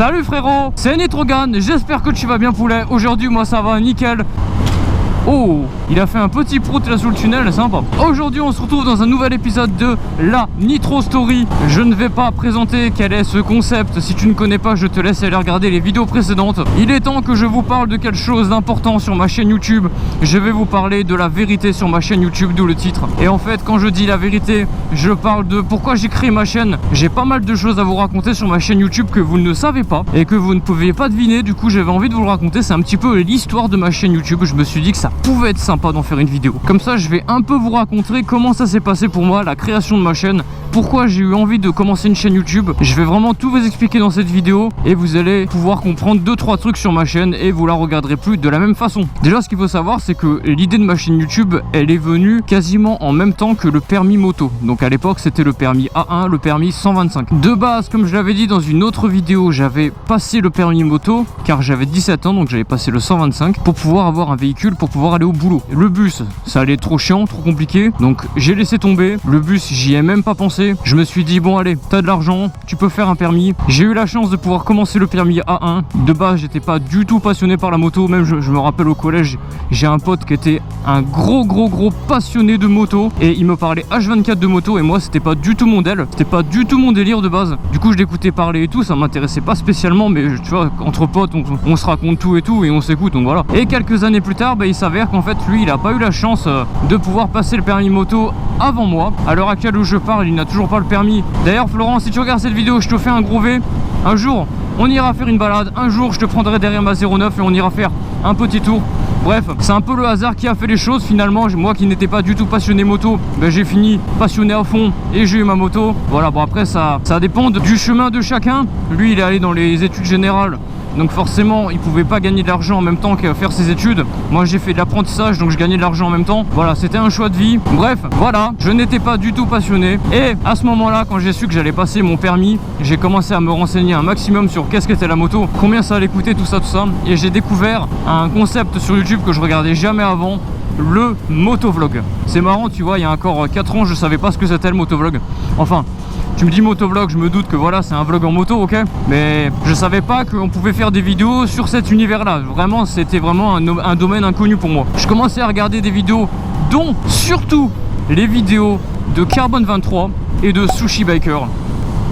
Salut frérot, c'est Nitrogan, j'espère que tu vas bien poulet. Aujourd'hui moi ça va nickel. Oh, il a fait un petit prout là sous le tunnel, sympa. Aujourd'hui on se retrouve dans un nouvel épisode de la Nitro Story. Je ne vais pas présenter quel est ce concept. Si tu ne connais pas, je te laisse aller regarder les vidéos précédentes. Il est temps que je vous parle de quelque chose d'important sur ma chaîne YouTube. Je vais vous parler de la vérité sur ma chaîne YouTube, d'où le titre. Et en fait, quand je dis la vérité, je parle de pourquoi j'ai créé ma chaîne. J'ai pas mal de choses à vous raconter sur ma chaîne YouTube que vous ne savez pas et que vous ne pouviez pas deviner. Du coup, j'avais envie de vous le raconter. C'est un petit peu l'histoire de ma chaîne YouTube. Je me suis dit que ça pouvait être sympa d'en faire une vidéo. Comme ça, je vais un peu vous raconter comment ça s'est passé pour moi, la création de ma chaîne, pourquoi j'ai eu envie de commencer une chaîne YouTube. Je vais vraiment tout vous expliquer dans cette vidéo et vous allez pouvoir comprendre 2-3 trucs sur ma chaîne et vous la regarderez plus de la même façon. Déjà, ce qu'il faut savoir, c'est que l'idée de ma chaîne YouTube, elle est venue quasiment en même temps que le permis moto. Donc à l'époque, c'était le permis A1, le permis 125. De base, comme je l'avais dit dans une autre vidéo, j'avais passé le permis moto car j'avais 17 ans, donc j'avais passé le 125 pour pouvoir avoir un véhicule, pour pouvoir aller au boulot. Le bus, ça allait trop chiant, trop compliqué, donc j'ai laissé tomber. Le bus, j'y ai même pas pensé. Je me suis dit, bon allez, t'as de l'argent, tu peux faire un permis. J'ai eu la chance de pouvoir commencer le permis A1. De base, j'étais pas du tout passionné par la moto. Même je me rappelle au collège, j'ai un pote qui était un gros passionné de moto et il me parlait H24 de moto et moi c'était pas du tout mon délire, c'était pas du tout mon délire de base. Du coup je l'écoutais parler et tout, ça m'intéressait pas spécialement, mais tu vois, entre potes on se raconte tout et tout et on s'écoute, donc voilà. Et quelques années plus tard, il s'avère qu'en fait lui il a pas eu la chance de pouvoir passer le permis moto avant moi. À l'heure actuelle où je parle, il n'a toujours pas le permis. D'ailleurs Florent, si tu regardes cette vidéo, je te fais un gros V. Un jour on ira faire une balade, un jour je te prendrai derrière ma 09 et on ira faire un petit tour. Bref, c'est un peu le hasard qui a fait les choses finalement. Moi qui n'étais pas du tout passionné moto, j'ai fini passionné à fond et j'ai eu ma moto. Voilà, bon après ça dépend du chemin de chacun. Lui il est allé dans les études générales, donc forcément il pouvait pas gagner de l'argent en même temps que faire ses études. Moi j'ai fait de l'apprentissage, donc je gagnais de l'argent en même temps. Voilà, c'était un choix de vie. Bref, voilà, je n'étais pas du tout passionné. Et à ce moment là, quand j'ai su que j'allais passer mon permis, j'ai commencé à me renseigner un maximum sur qu'est-ce qu'était la moto, combien ça allait coûter, tout ça. Et j'ai découvert un concept sur YouTube que je regardais jamais avant, le motovlog. C'est marrant, tu vois, il y a encore 4 ans je savais pas ce que c'était le motovlog. Enfin, tu me dis motovlog, je me doute que voilà, c'est un vlog en moto, ok, mais je savais pas qu'on pouvait faire des vidéos sur cet univers là. Vraiment, c'était vraiment un domaine inconnu pour moi. Je commençais à regarder des vidéos, dont surtout les vidéos de Carbone 23 et de Sushi Biker.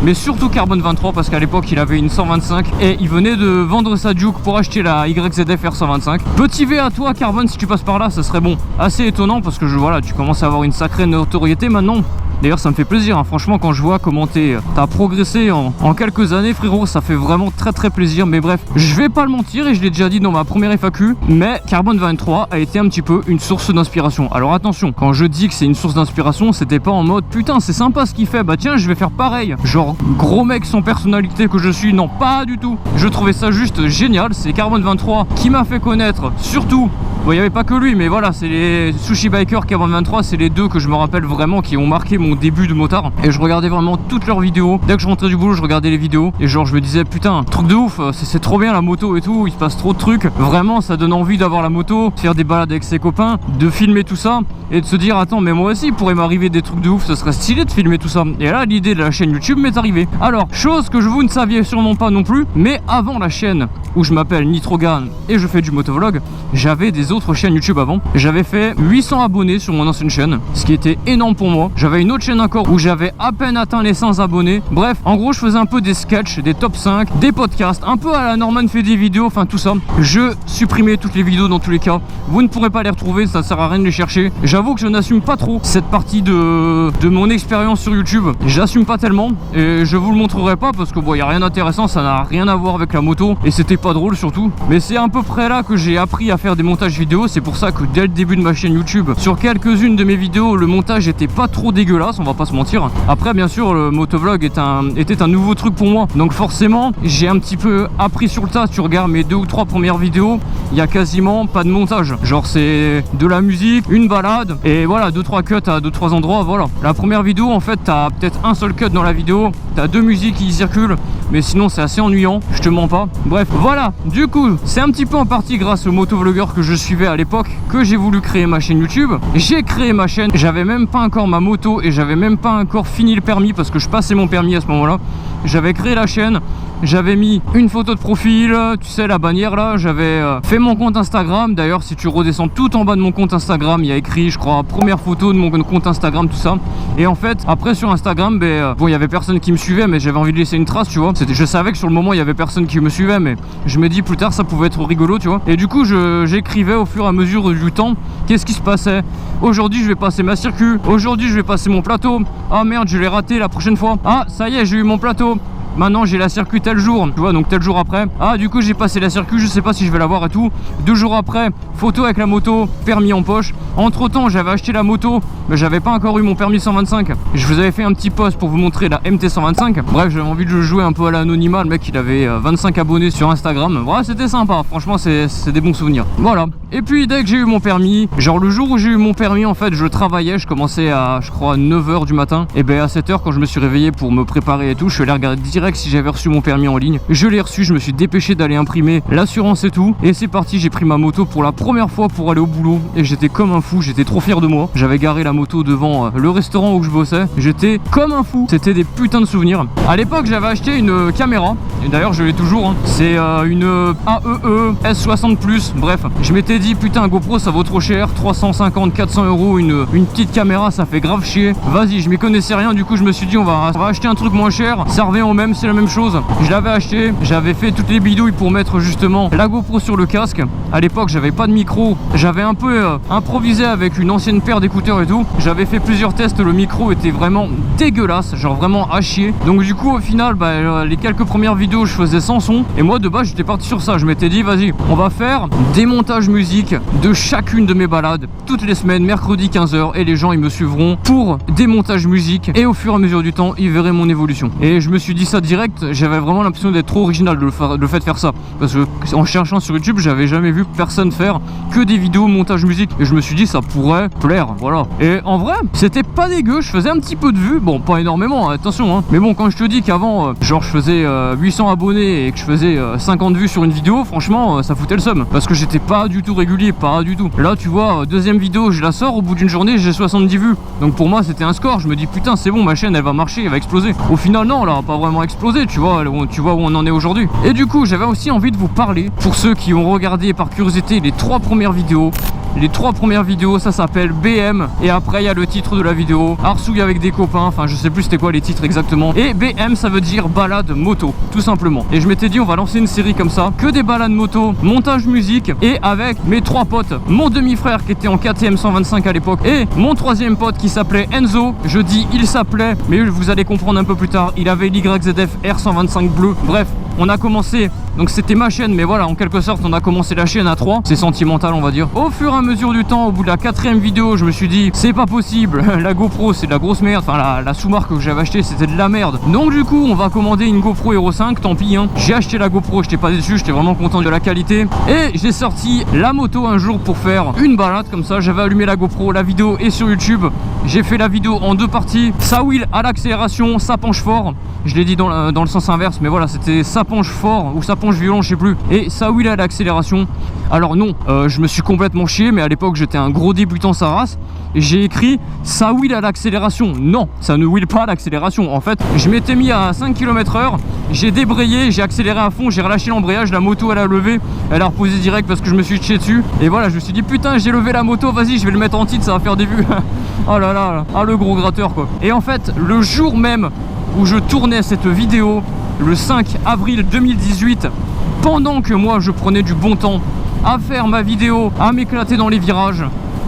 Mais surtout Carbone 23 parce qu'à l'époque il avait une 125 et il venait de vendre sa Duke pour acheter la YZF R 125. Petit V à toi Carbone, si tu passes par là, ça serait bon. Assez étonnant parce que voilà, tu commences à avoir une sacrée notoriété maintenant. D'ailleurs ça me fait plaisir, hein. Franchement quand je vois comment t'as progressé en quelques années frérot, ça fait vraiment très plaisir. Mais bref, je vais pas le mentir et je l'ai déjà dit dans ma première FAQ, mais Carbone 23 a été un petit peu une source d'inspiration. Alors attention, quand je dis que c'est une source d'inspiration, c'était pas en mode putain c'est sympa ce qu'il fait, bah tiens je vais faire pareil, genre gros mec sans personnalité que je suis. Non, pas du tout. Je trouvais ça juste génial. C'est Carbone 23 qui m'a fait connaître, surtout, bon il n'y avait pas que lui, mais voilà, c'est les Sushi Biker, Carbone 23, c'est les deux que je me rappelle vraiment qui ont marqué mon début de motard. Et je regardais vraiment toutes leurs vidéos. Dès que je rentrais du boulot, je regardais les vidéos et genre je me disais putain, truc de ouf, c'est trop bien la moto et tout, il se passe trop de trucs. Vraiment ça donne envie d'avoir la moto, de faire des balades avec ses copains, de filmer tout ça et de se dire attends mais moi aussi il pourrait m'arriver des trucs de ouf, ce serait stylé de filmer tout ça. Et là l'idée de la chaîne YouTube m'est arrivée. Alors chose que vous ne saviez sûrement pas non plus, mais avant la chaîne où je m'appelle Nitrogan et je fais du motovlog, j'avais des autres chaînes YouTube avant. J'avais fait 800 abonnés sur mon ancienne chaîne, ce qui était énorme pour moi. J'avais une autre chaîne encore où j'avais à peine atteint les 100 abonnés. Bref, en gros je faisais un peu des sketchs, des top 5, des podcasts, un peu à la Norman fait des vidéos, enfin tout ça. Je supprimais toutes les vidéos dans tous les cas. Vous ne pourrez pas les retrouver, ça sert à rien de les chercher. J'avoue que je n'assume pas trop cette partie de mon expérience sur YouTube. J'assume pas tellement et je vous le montrerai pas parce que bon, y a rien d'intéressant, ça n'a rien à voir avec la moto et c'était pas drôle surtout. Mais c'est à peu près là que j'ai appris à faire des montages vidéo. C'est pour ça que dès le début de ma chaîne YouTube, sur quelques-unes de mes vidéos, le montage était pas trop dégueulasse, on va pas se mentir. Après bien sûr le motovlog était un nouveau truc pour moi, donc forcément j'ai un petit peu appris sur le tas. Tu regardes mes 2 ou 3 premières vidéos, il y a quasiment pas de montage, genre c'est de la musique, une balade et voilà 2-3 cuts à 2-3 endroits. Voilà, la première vidéo en fait t'as peut-être un seul cut dans la vidéo, t'as 2 musiques qui circulent, mais sinon c'est assez ennuyant, je te mens pas. Bref, voilà, du coup c'est un petit peu en partie grâce au motovlogueur que je suivais à l'époque que j'ai voulu créer ma chaîne YouTube. J'ai créé ma chaîne, j'avais même pas encore ma moto et j'avais même pas encore fini le permis parce que je passais mon permis à ce moment là. J'avais créé la chaîne j'avais mis une photo de profil, tu sais la bannière là, j'avais fait mon compte Instagram. D'ailleurs si tu redescends tout en bas de mon compte Instagram, il y a écrit je crois première photo de mon compte Instagram, tout ça. Et en fait après sur Instagram, bon il y avait personne qui me suivait, mais j'avais envie de laisser une trace, tu vois. Je savais que sur le moment il y avait personne qui me suivait, mais je me dis plus tard ça pouvait être rigolo, tu vois. Et du coup j'écrivais au fur et à mesure du temps qu'est-ce qui se passait. Aujourd'hui je vais passer ma circuit, aujourd'hui je vais passer mon plateau. Ah merde, je l'ai raté, la prochaine fois. Ah ça y est, j'ai eu mon plateau. Maintenant j'ai la circuit tel jour, tu vois, donc tel jour après. Ah du coup j'ai passé la circuit, je sais pas si je vais l'avoir et tout. 2 jours après, photo avec la moto, permis en poche. Entre temps j'avais acheté la moto, mais j'avais pas encore eu mon permis 125. Je vous avais fait un petit post pour vous montrer la MT 125. Bref, j'avais envie de jouer un peu à l'anonymat. Le mec il avait 25 abonnés sur Instagram. Voilà, c'était sympa, franchement c'est des bons souvenirs. Voilà. Et puis dès que j'ai eu mon permis, genre le jour où j'ai eu mon permis, en fait je travaillais, je commençais à je crois 9h du matin. Et ben à 7h quand je me suis réveillé pour me préparer et tout, je suis allé regarder direct si j'avais reçu mon permis en ligne. Je l'ai reçu, je me suis dépêché d'aller imprimer l'assurance et tout. Et c'est parti, j'ai pris ma moto pour la première fois pour aller au boulot. Et j'étais comme un fou, j'étais trop fier de moi. J'avais garé la moto devant le restaurant où je bossais. J'étais comme un fou, c'était des putains de souvenirs. À l'époque j'avais acheté une caméra, et d'ailleurs je l'ai toujours, hein. C'est une AEE S60 Plus. Bref, je m'étais dit putain GoPro ça vaut trop cher, 350-400 euros une petite caméra, ça fait grave chier. Vas-y, je m'y connaissais rien, du coup je me suis dit on va acheter un truc moins cher. Ça revient au même, c'est la même chose. Je l'avais acheté, j'avais fait toutes les bidouilles pour mettre justement la GoPro sur le casque. À l'époque j'avais pas de micro, j'avais un peu improvisé avec une ancienne paire d'écouteurs et tout. J'avais fait plusieurs tests, le micro était vraiment dégueulasse, genre vraiment à chier. Donc du coup au final les quelques premières vidéos je faisais sans son, et moi de base j'étais parti sur ça. Je m'étais dit vas-y on va faire des montages musique de chacune de mes balades toutes les semaines, mercredi 15h, et les gens ils me suivront pour des montages musique, et au fur et à mesure du temps ils verraient mon évolution. Et je me suis dit ça direct, j'avais vraiment l'impression d'être trop original le fait de faire ça, parce que en cherchant sur YouTube j'avais jamais vu personne faire que des vidéos montage musique, et je me suis dit ça pourrait plaire, voilà. Et en vrai c'était pas dégueu, je faisais un petit peu de vues, bon pas énormément attention hein, mais bon quand je te dis qu'avant genre je faisais 800 abonnés et que je faisais 50 vues sur une vidéo, franchement ça foutait le seum, parce que j'étais pas du tout régulier, pas du tout. Là tu vois, deuxième vidéo je la sors, au bout d'une journée j'ai 70 vues, donc pour moi c'était un score. Je me dis putain c'est bon, ma chaîne elle va marcher, elle va exploser. Au final non, là pas vraiment explosé, tu vois où on en est aujourd'hui. Et du coup j'avais aussi envie de vous parler, pour ceux qui ont regardé par curiosité les 3 premières vidéos. Les 3 premières vidéos ça s'appelle BM, et après il y a le titre de la vidéo, Arsouille avec des copains, enfin je sais plus c'était quoi les titres exactement. Et BM ça veut dire balade moto, tout simplement. Et je m'étais dit on va lancer une série comme ça, que des balades moto, montage musique, et avec mes 3 potes, mon demi-frère qui était en KTM 125 à l'époque, et mon 3e pote qui s'appelait Enzo. Je dis il s'appelait, mais vous allez comprendre un peu plus tard, il avait l'YZF R125 bleu. Bref, on a commencé, donc c'était ma chaîne, mais voilà, en quelque sorte on a commencé la chaîne à 3, c'est sentimental on va dire. Au fur et à mesure du temps, au bout de la 4e vidéo, je me suis dit c'est pas possible, la GoPro c'est de la grosse merde, enfin la sous-marque que j'avais acheté c'était de la merde. Donc du coup on va commander une GoPro Hero 5, tant pis hein. J'ai acheté la GoPro, j'étais pas déçu, j'étais vraiment content de la qualité, et j'ai sorti la moto un jour pour faire une balade comme ça. J'avais allumé la GoPro, la vidéo est sur YouTube, j'ai fait la vidéo en 2 parties. Ça wheel à l'accélération, ça penche fort, je l'ai dit dans le sens inverse, mais voilà c'était ça penche fort ou ça penche violent, je sais plus, et ça wheel à l'accélération. Alors non, je me suis complètement chié, mais à l'époque j'étais un gros débutant sa race, et j'ai écrit ça wheel à l'accélération. Non, ça ne wheel pas à l'accélération. En fait je m'étais mis à 5 km/h, j'ai débrayé, j'ai accéléré à fond, j'ai relâché l'embrayage, la moto elle a levé, elle a reposé direct parce que je me suis chié dessus, et voilà je me suis dit putain j'ai levé la moto, vas-y je vais le mettre en titre, ça va faire des vues. Oh là là, ah le gros gratteur quoi. Et en fait le jour même où je tournais cette vidéo, le 5 avril 2018, pendant que moi je prenais du bon temps à faire ma vidéo, à m'éclater dans les virages,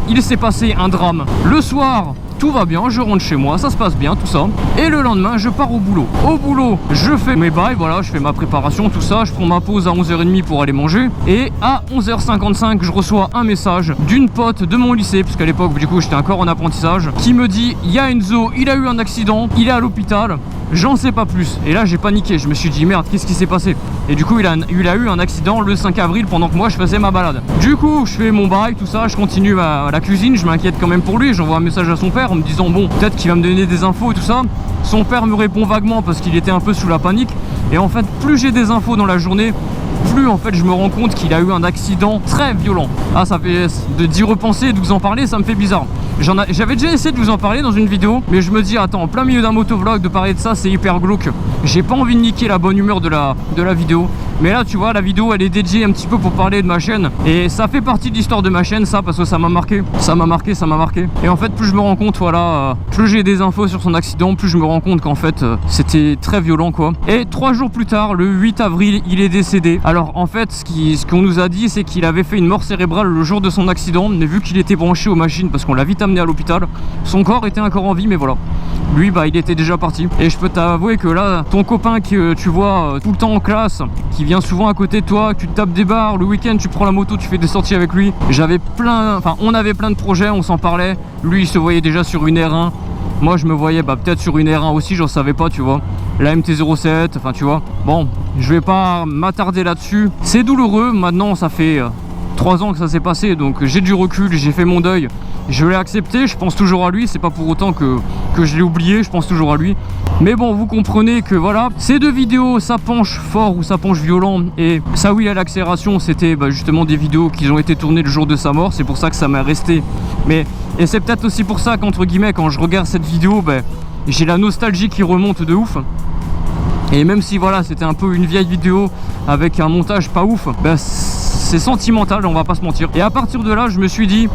il s'est passé un drame. Le soir tout va bien, je rentre chez moi, ça se passe bien tout ça, et le lendemain je pars au boulot. Au boulot je fais mes bails, voilà, je fais ma préparation, tout ça, je prends ma pause à 11h30 pour aller manger, et à 11h55 je reçois un message d'une pote de mon lycée, parce qu'à l'époque du coup j'étais encore en apprentissage, qui me dit il y a Enzo, il a eu un accident, il est à l'hôpital, j'en sais pas plus. Et là j'ai paniqué, je me suis dit merde, qu'est-ce qui s'est passé? Et du coup il a eu un accident le 5 avril pendant que moi je faisais ma balade. Du coup je fais mon bail, tout ça, je continue à la cuisine, je m'inquiète quand même pour lui, j'envoie un message à son père en me disant bon peut-être qu'il va me donner des infos et tout ça. Son père me répond vaguement parce qu'il était un peu sous la panique, et en fait plus j'ai des infos dans la journée, plus en fait je me rends compte qu'il a eu un accident très violent. Ah ça fait d'y repenser, de vous en parler, ça me fait bizarre. J'avais déjà essayé de vous en parler dans une vidéo, mais je me dis attends, en plein milieu d'un motovlog de parler de ça, c'est hyper glauque. J'ai pas envie de niquer la bonne humeur de la vidéo. Mais là tu vois, la vidéo elle est dédiée un petit peu pour parler de ma chaîne, et ça fait partie de l'histoire de ma chaîne, ça, parce que ça m'a marqué. Ça m'a marqué. Et en fait plus je me rends compte, voilà, plus j'ai des infos sur son accident, plus je me rends compte qu'en fait c'était très violent quoi. Et 3 jours plus tard, le 8 avril, il est décédé. Alors en fait ce qu'on nous a dit, c'est qu'il avait fait une mort cérébrale le jour de son accident, mais vu qu'il était branché aux machines parce qu'on l'a vite amené à l'hôpital, son corps était encore en vie, mais voilà, lui bah il était déjà parti. Et je peux t'avouer que là, ton copain que tu vois tout le temps en classe, qui vient souvent à côté de toi, tu te tapes des barres, le week-end tu prends la moto, tu fais des sorties avec lui, on avait plein de projets, on s'en parlait. Lui il se voyait déjà sur une R1, moi je me voyais peut-être sur une R1 aussi, j'en savais pas, tu vois, la MT-07, enfin tu vois. Bon, je vais pas m'attarder là-dessus, c'est douloureux. Maintenant ça fait 3 ans que ça s'est passé, donc j'ai du recul, j'ai fait mon deuil, je l'ai accepté, je pense toujours à lui, c'est pas pour autant que je l'ai oublié, je pense toujours à lui. Mais bon, vous comprenez que voilà, ces 2 vidéos, ça penche fort ou ça penche violent, et ça oui à l'accélération, c'était justement des vidéos qui ont été tournées le jour de sa mort, c'est pour ça que ça m'a resté. Et c'est peut-être aussi pour ça qu'entre guillemets, quand je regarde cette vidéo, j'ai la nostalgie qui remonte de ouf. Et même si voilà, c'était un peu une vieille vidéo avec un montage pas ouf, c'est sentimental, on va pas se mentir. Et à partir de là, je me suis dit,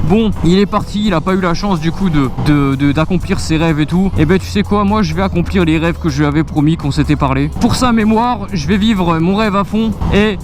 bon, il est parti, il a pas eu la chance du coup d'accomplir ses rêves et tout. Et tu sais quoi, moi je vais accomplir les rêves que je lui avais promis, qu'on s'était parlé. Pour sa mémoire, je vais vivre mon rêve à fond, et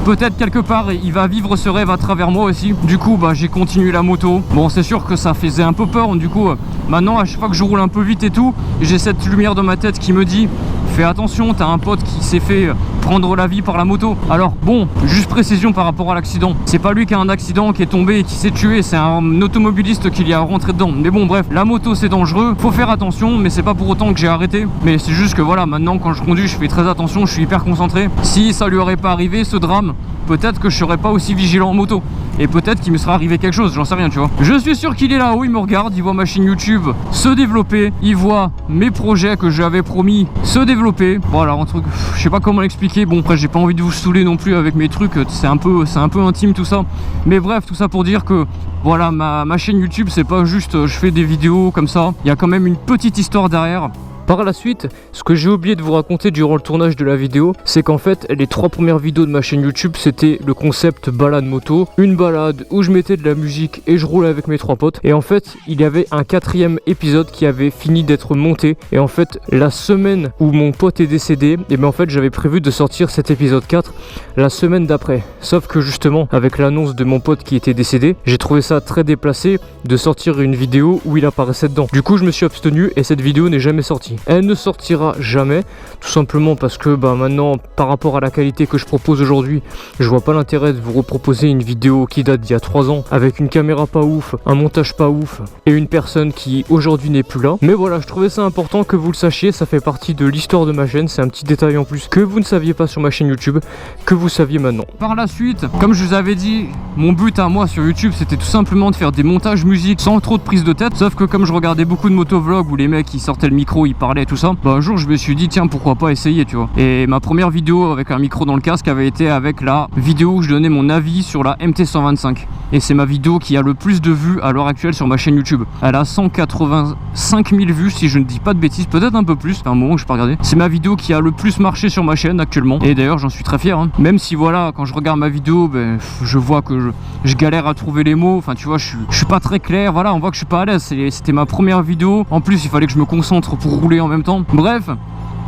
peut-être quelque part il va vivre ce rêve à travers moi aussi. Du coup j'ai continué la moto. Bon, c'est sûr que ça faisait un peu peur, du coup maintenant à chaque fois que je roule un peu vite et tout, j'ai cette lumière dans ma tête qui me dit fais attention, t'as un pote qui s'est fait prendre la vie par la moto. Alors bon, juste précision par rapport à l'accident, c'est pas lui qui a un accident, qui est tombé et qui s'est tué, c'est un automobiliste qui lui a rentré dedans. Mais bon bref, la moto c'est dangereux, faut faire attention, mais c'est pas pour autant que j'ai arrêté. Mais c'est juste que voilà, maintenant quand je conduis, je fais très attention, je suis hyper concentré. Si ça lui aurait pas arrivé ce drame, peut-être que je serais pas aussi vigilant en moto, et peut-être qu'il me serait arrivé quelque chose, j'en sais rien, tu vois. Je suis sûr qu'il est là-haut, il me regarde, il voit ma chaîne YouTube se développer, il voit mes projets que j'avais promis se développer. Voilà, un truc, je sais pas comment l'expliquer. Bon, après j'ai pas envie de vous saouler non plus avec mes trucs, c'est un peu intime tout ça. Mais bref, tout ça pour dire que voilà, ma chaîne YouTube, c'est pas juste je fais des vidéos comme ça, il y a quand même une petite histoire derrière. Par la suite, ce que j'ai oublié de vous raconter durant le tournage de la vidéo, c'est qu'en fait les 3 premières vidéos de ma chaîne YouTube, c'était le concept balade moto, une balade où je mettais de la musique et je roulais avec mes 3 potes. Et en fait il y avait un 4e épisode qui avait fini d'être monté, et en fait la semaine où mon pote est décédé, et en fait j'avais prévu de sortir cet épisode 4 la semaine d'après. Sauf que justement avec l'annonce de mon pote qui était décédé, j'ai trouvé ça très déplacé de sortir une vidéo où il apparaissait dedans. Du coup je me suis abstenu et cette vidéo n'est jamais sortie. Elle ne sortira jamais, tout simplement parce que maintenant, par rapport à la qualité que je propose aujourd'hui, je vois pas l'intérêt de vous reproposer une vidéo qui date d'il y a 3 ans, avec une caméra pas ouf, un montage pas ouf, et une personne qui aujourd'hui n'est plus là. Mais voilà, je trouvais ça important que vous le sachiez, ça fait partie de l'histoire de ma chaîne, c'est un petit détail en plus que vous ne saviez pas sur ma chaîne YouTube, que vous saviez maintenant. Par la suite, comme je vous avais dit, mon but à moi sur YouTube, c'était tout simplement de faire des montages musique sans trop de prise de tête, sauf que comme je regardais beaucoup de motovlogs où les mecs ils sortaient le micro, ils parlaient et tout ça, un jour je me suis dit tiens, pourquoi pas essayer, tu vois. Et ma première vidéo avec un micro dans le casque avait été avec la vidéo où je donnais mon avis sur la MT-125, et c'est ma vidéo qui a le plus de vues à l'heure actuelle sur ma chaîne YouTube. Elle a 185 000 vues si je ne dis pas de bêtises, peut-être un peu plus, un moment où je peux regarder. C'est ma vidéo qui a le plus marché sur ma chaîne actuellement, et d'ailleurs j'en suis très fier, hein. Même si voilà, quand je regarde ma vidéo, je vois que je galère à trouver les mots, enfin tu vois, je suis pas très clair, voilà, on voit que je suis pas à l'aise. C'était ma première vidéo, en plus il fallait que je me concentre pour rouler en même temps. Bref,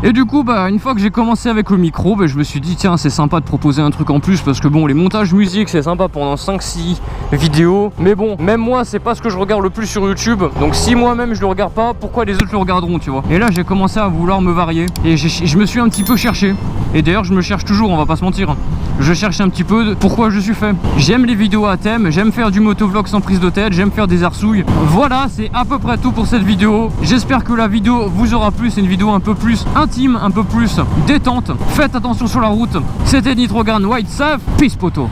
et du coup une fois que j'ai commencé avec le micro, je me suis dit tiens, c'est sympa de proposer un truc en plus, parce que bon, les montages musique c'est sympa pendant 5-6 vidéos, mais bon, même moi c'est pas ce que je regarde le plus sur YouTube, donc si moi-même je le regarde pas, pourquoi les autres le regarderont, tu vois. Et là j'ai commencé à vouloir me varier, et je me suis un petit peu cherché, et d'ailleurs je me cherche toujours, on va pas se mentir. Je cherche un petit peu pourquoi je suis fait. J'aime les vidéos à thème, j'aime faire du motovlog sans prise de tête, j'aime faire des arsouilles. Voilà, c'est à peu près tout pour cette vidéo. J'espère que la vidéo vous aura plu. C'est une vidéo un peu plus intime, un peu plus détente. Faites attention sur la route. C'était Nitrogan White Safe. Peace poto.